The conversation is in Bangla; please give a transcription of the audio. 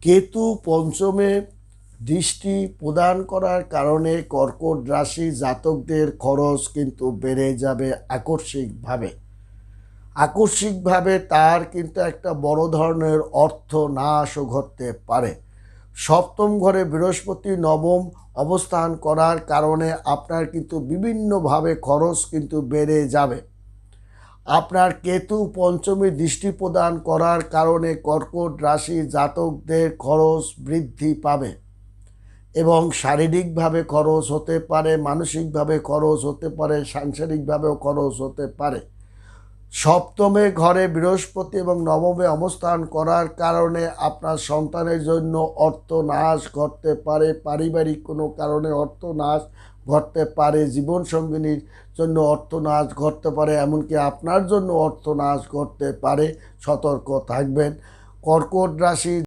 কেতু পঞ্চমে দৃষ্টি প্রদান করার কারণে কর্কট রাশি জাতকদের খরচ কিন্তু বেড়ে যাবে আকস্মিকভাবে তার কিন্তু একটা বড় ধরনের অর্থ নাশও ঘটতে পারে। সপ্তম ঘরে বৃহস্পতি নবম অবস্থান করার কারণে আপনার কিন্তু বিভিন্নভাবে খরচ কিন্তু বেড়ে যাবে। আপনার কেতু পঞ্চমী দৃষ্টি প্রদান করার কারণে কর্কট রাশি জাতকদের খরচ বৃদ্ধি পাবে এবং শারীরিকভাবে খরচ হতে পারে, মানসিকভাবে খরচ হতে পারে, সাংসারিকভাবেও খরচ হতে পারে। সপ্তমে ঘরে বৃহস্পতি এবং নবমে অবস্থান করার কারণে আপনার সন্তানের জন্য অর্থনাশ ঘটতে পারে, পারিবারিক কোনো কারণে অর্থনাশ ঘটতে পারে, জীবনসঙ্গিনীর জন্য অর্থনাশ ঘটতে পারে, এমনকি আপনার জন্য অর্থনাশ ঘটতে পারে। সতর্ক থাকবেন। কর্কট রাশি